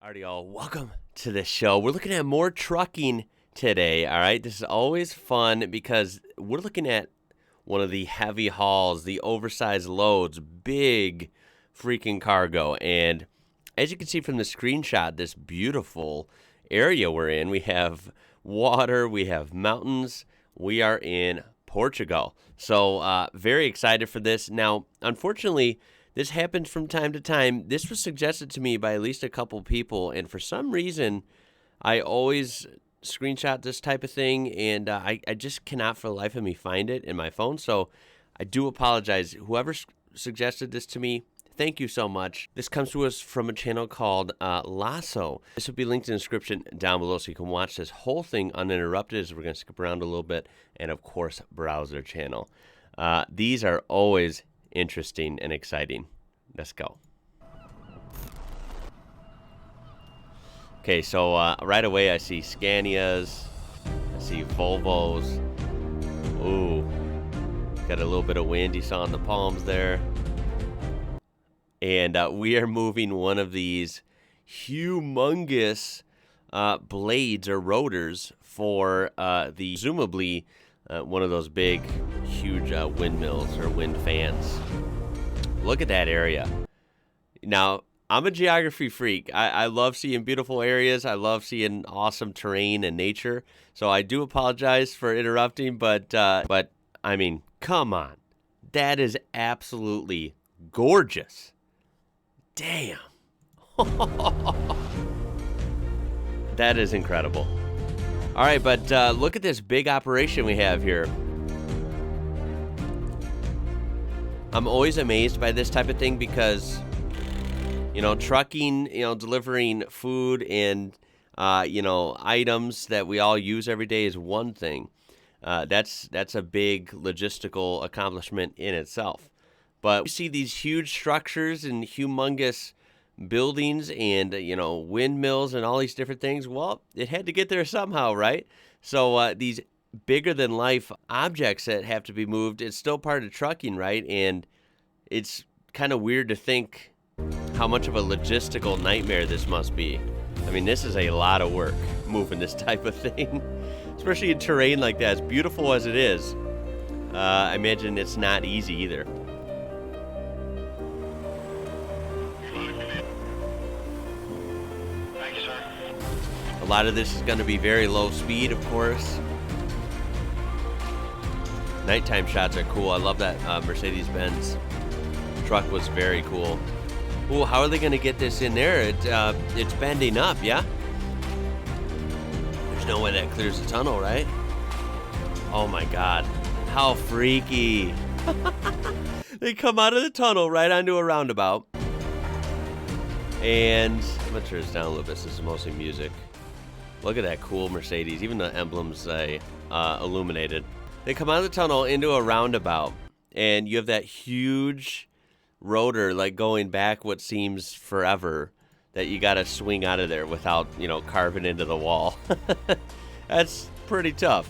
Alrighty, y'all, welcome to the show. We're looking at more trucking today, all right? This is always fun because we're looking at one of the heavy hauls, the oversized loads, big freaking cargo. And as you can see from the screenshot, this beautiful area we're in, we have water, we have mountains, we are in Portugal. So very excited for this. Now, unfortunately, this happens from time to time. This was suggested to me by at least a couple people, and for some reason, I always screenshot this type of thing, and I just cannot for the life of me find it in my phone, so I do apologize. Whoever suggested this to me, thank you so much. This comes to us from a channel called Lasso. This will be linked in the description down below, so you can watch this whole thing uninterrupted as we're going to skip around a little bit, and of course, browse their channel. These are always interesting and exciting. Let's go. Okay, so right away I see Scanias, I see Volvos. Ooh, got a little bit of wind you saw in the palms there. And we are moving one of these humongous blades or rotors for presumably one of those big, huge windmills or wind fans. Look at that area. Now, I'm a geography freak. I love seeing beautiful areas. I love seeing awesome terrain and nature. So I do apologize for interrupting, but I mean, come on. That is absolutely gorgeous. Damn. That is incredible. All right, but look at this big operation we have here. I'm always amazed by this type of thing because, you know, trucking, you know, delivering food and, you know, items that we all use every day is one thing. That's a big logistical accomplishment in itself. But we see these huge structures and humongous buildings and, you know, windmills and all these different things. Well, it had to get there somehow, right? So these bigger than life objects that have to be moved, it's still part of trucking, right? And it's kind of weird to think how much of a logistical nightmare this must be. I mean, this is a lot of work moving this type of thing, especially in terrain like that. As beautiful as it is, I imagine it's not easy either. A lot of this is going to be very low speed, of course. Nighttime shots are cool. I love that Mercedes-Benz truck was very cool. Ooh, how are they going to get this in there? It's bending up, yeah? There's no way that clears the tunnel, right? Oh my God. How freaky. They come out of the tunnel right onto a roundabout. And I'm going to turn this down a little bit. This is mostly music. Look at that cool Mercedes. Even the emblems say illuminated. They come out of the tunnel into a roundabout, and you have that huge rotor, like going back what seems forever, that you got to swing out of there without, you know, carving into the wall. That's pretty tough.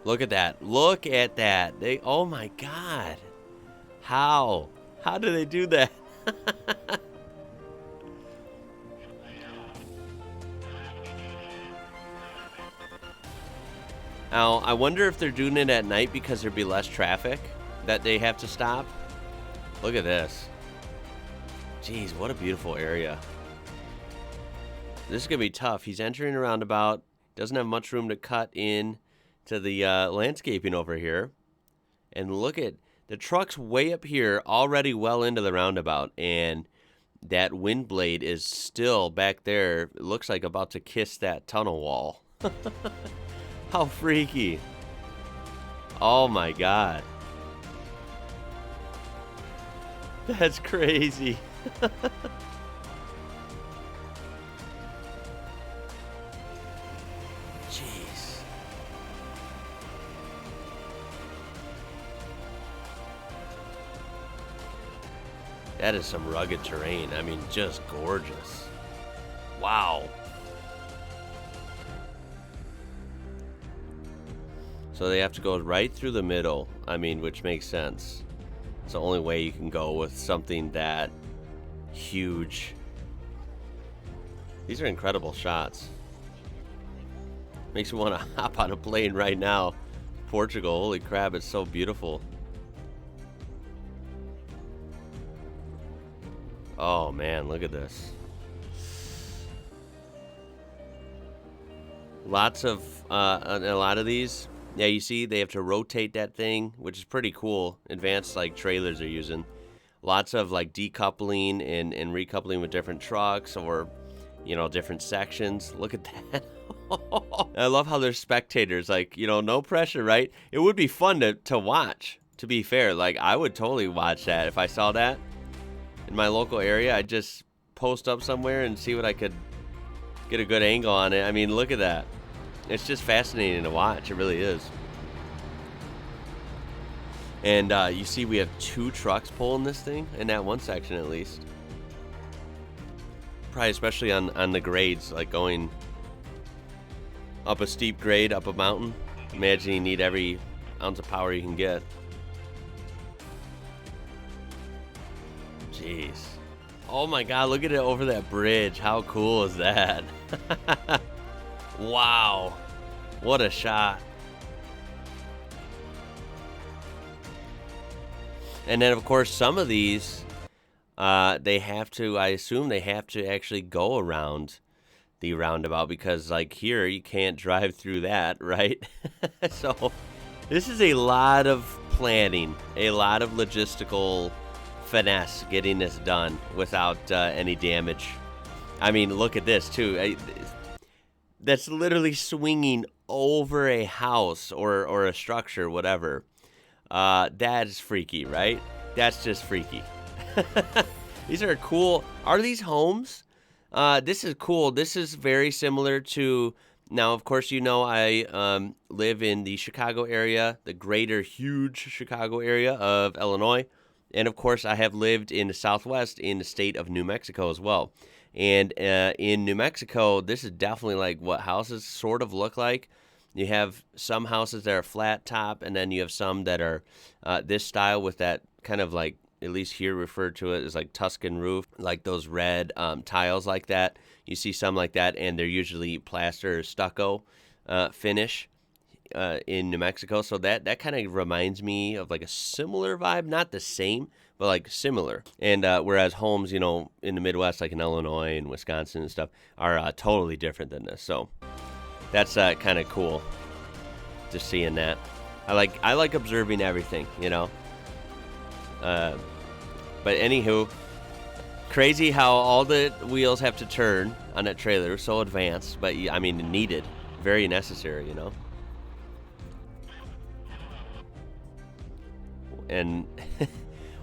Look at that. Look at that. Oh my God. How do they do that? Now, I wonder if they're doing it at night because there'd be less traffic that they have to stop. Look at this. Jeez, what a beautiful area. This is going to be tough. He's entering a roundabout. Doesn't have much room to cut in to the landscaping over here. And look at the truck's way up here, already well into the roundabout. And that wind blade is still back there. It looks like about to kiss that tunnel wall. How freaky. Oh my God. That's crazy. Jeez. That is some rugged terrain. I mean, just gorgeous. Wow. So they have to go right through the middle, I mean, which makes sense. It's the only way you can go with something that huge. These are incredible shots. Makes me want to hop on a plane right now. Portugal, holy crap, it's so beautiful. Oh man, look at this. Lots of, a lot of these, yeah, you see they have to rotate that thing, which is pretty cool. Advanced like trailers are using. Lots of like decoupling and recoupling with different trucks or, you know, different sections. Look at that. I love how there's spectators, like, you know, no pressure, right? It would be fun to watch, to be fair. Like, I would totally watch that. If I saw that in my local area, I'd just post up somewhere and see what I could get a good angle on it. I mean, look at that. It's just fascinating to watch. It really is. And you see we have 2 trucks pulling this thing in that one section at least. Probably especially on the grades, like going up a steep grade, up a mountain. Imagine you need every ounce of power you can get. Jeez. Oh my God, look at it over that bridge. How cool is that? Wow. What a shot. And then, of course, some of these, they have to, I assume they have to actually go around the roundabout because, like, here, you can't drive through that, right? So, this is a lot of planning, a lot of logistical finesse getting this done without any damage. I mean, look at this, too. That's literally swinging over a house or a structure, whatever. That is freaky, right? That's just freaky. These are cool. Are these homes? This is cool. This is very similar to, now, of course, you know, I live in the Chicago area, the greater huge Chicago area of Illinois. And, of course, I have lived in the Southwest in the state of New Mexico as well. And in New Mexico, this is definitely like what houses sort of look like. You have some houses that are flat top, and then you have some that are this style with that kind of like, at least here referred to it as like Tuscan roof, like those red tiles like that. You see some like that, and they're usually plaster or stucco finish in New Mexico. So that kind of reminds me of like a similar vibe, not the same, but like similar. And whereas homes, you know, in the Midwest, like in Illinois and Wisconsin and stuff, are totally different than this. So that's kind of cool, just seeing that. I like observing everything, you know. But anywho, crazy how all the wheels have to turn on that trailer. So advanced, but I mean needed, very necessary, you know. And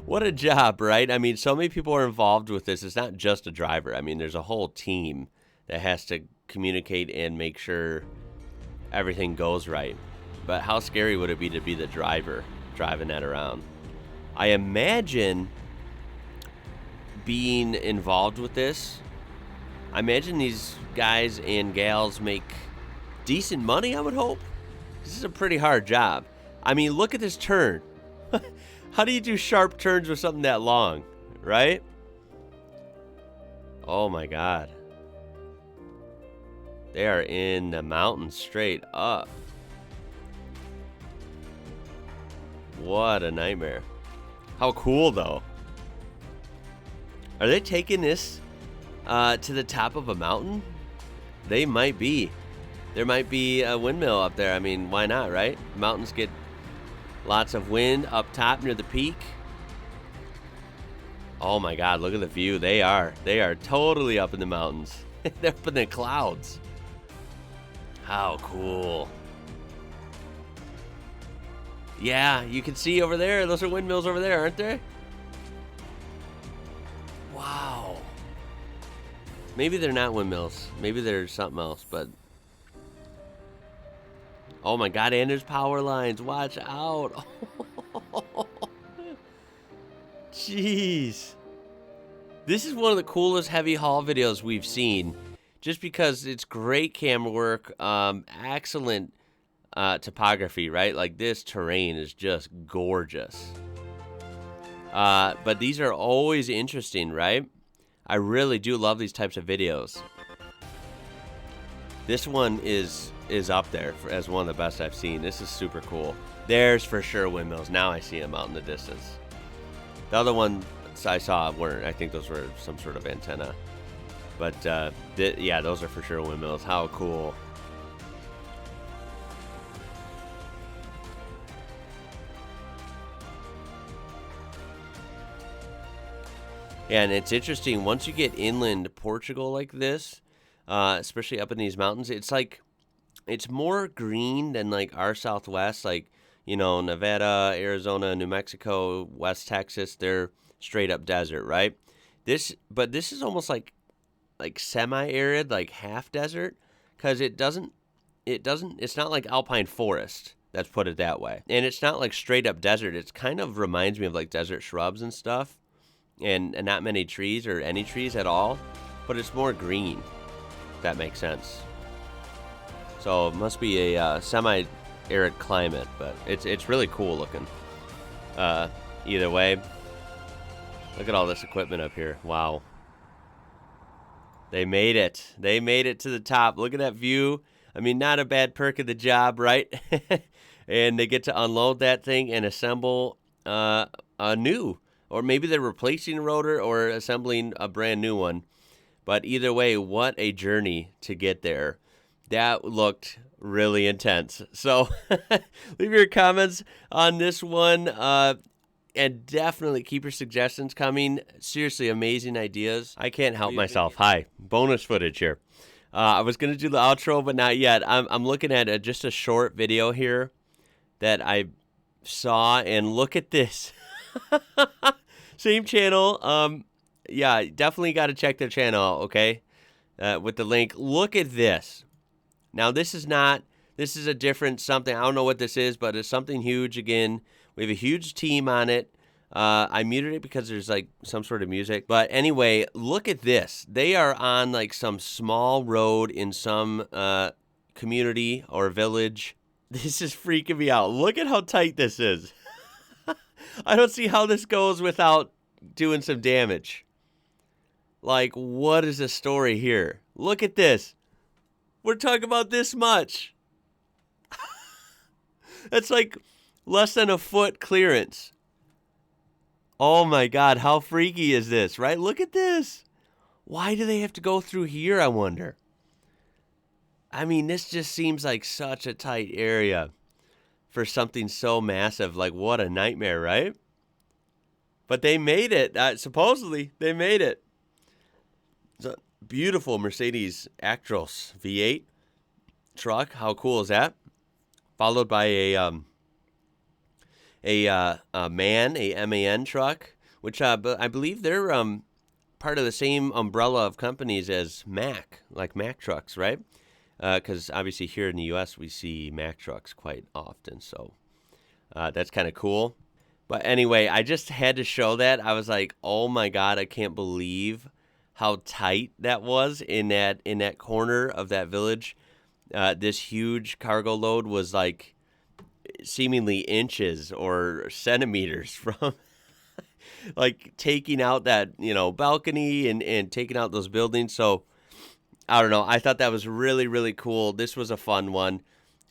what a job, right? I mean, so many people are involved with this. It's not just a driver. I mean, there's a whole team that has to communicate and make sure everything goes right. But how scary would it be to be the driver driving that around? I imagine being involved with this, I imagine these guys and gals make decent money, I would hope. This is a pretty hard job. I mean, look at this turn. How do you do sharp turns with something that long, right? Oh my God. They are in the mountains straight up. What a nightmare. How cool, though. Are they taking this to the top of a mountain? They might be. There might be a windmill up there. I mean, why not, right? Mountains get lots of wind up top near the peak. Oh my God, look at the view. They are totally up in the mountains. They're up in the clouds. How cool. Yeah, you can see over there. Those are windmills over there, aren't they? Wow. Maybe they're not windmills. Maybe they're something else, but... Oh my God, and there's power lines. Watch out. Jeez. This is one of the coolest heavy haul videos we've seen. Just because it's great camera work, excellent topography, right? Like this terrain is just gorgeous. But these are always interesting, right? I really do love these types of videos. This one is up there as one of the best I've seen. This is super cool. There's for sure windmills. Now I see them out in the distance. The other ones I saw weren't. I think those were some sort of antenna. But yeah, those are for sure windmills. How cool. Yeah, and it's interesting, once you get inland Portugal like this, especially up in these mountains, it's like, it's more green than like our Southwest, like, you know, Nevada, Arizona, New Mexico, West Texas, they're straight up desert, right? But this is almost like semi-arid, like half desert, because it's not like alpine forest, let's put it that way. And it's not like straight up desert, it kind of reminds me of like desert shrubs and stuff. And not many trees or any trees at all, but it's more green, if that makes sense. So it must be a semi-arid climate, but it's really cool looking. Either way, look at all this equipment up here. Wow. They made it. They made it to the top. Look at that view. I mean, not a bad perk of the job, right? And they get to unload that thing and assemble a new. Or maybe they're replacing a rotor or assembling a brand new one. But either way, what a journey to get there. That looked really intense. So leave your comments on this one. And definitely keep your suggestions coming. Seriously, amazing ideas. I can't help myself. Hi, bonus footage here. I was going to do the outro, but not yet. I'm looking at just a short video here that I saw. And look at this. Same channel. Yeah, definitely got to check their channel out, okay? With the link. Look at this. Now, this is a different something. I don't know what this is, but it's something huge again. We have a huge team on it. I muted it because there's like some sort of music. But anyway, look at this. They are on like some small road in some community or village. This is freaking me out. Look at how tight this is. I don't see how this goes without doing some damage. Like, what is the story here? Look at this. We're talking about this much. That's like less than a foot clearance. Oh my God, how freaky is this, right? Look at this. Why do they have to go through here, I wonder? I mean, this just seems like such a tight area for something so massive. Like, what a nightmare, right? But they made it. Supposedly, they made it. It's a beautiful Mercedes Actros V8 truck. How cool is that? Followed by a MAN truck, which I believe they're part of the same umbrella of companies as Mack, like Mack trucks, right? Because obviously here in the U.S. we see Mack trucks quite often, so that's kind of cool. But anyway, I just had to show that. I was like, oh my God, I can't believe how tight that was in that corner of that village. This huge cargo load was like seemingly inches or centimeters from like taking out that, balcony and taking out those buildings. So I don't know. I thought that was really, really cool. This was a fun one.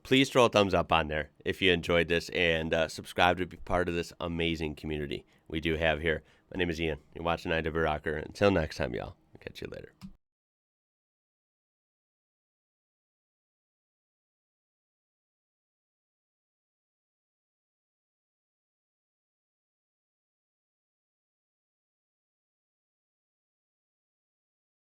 Please throw a thumbs up on there if you enjoyed this, and subscribe to be part of this amazing community we do have here. My name is Ian. You're watching IWrocker. Until next time, y'all. I'll catch you later.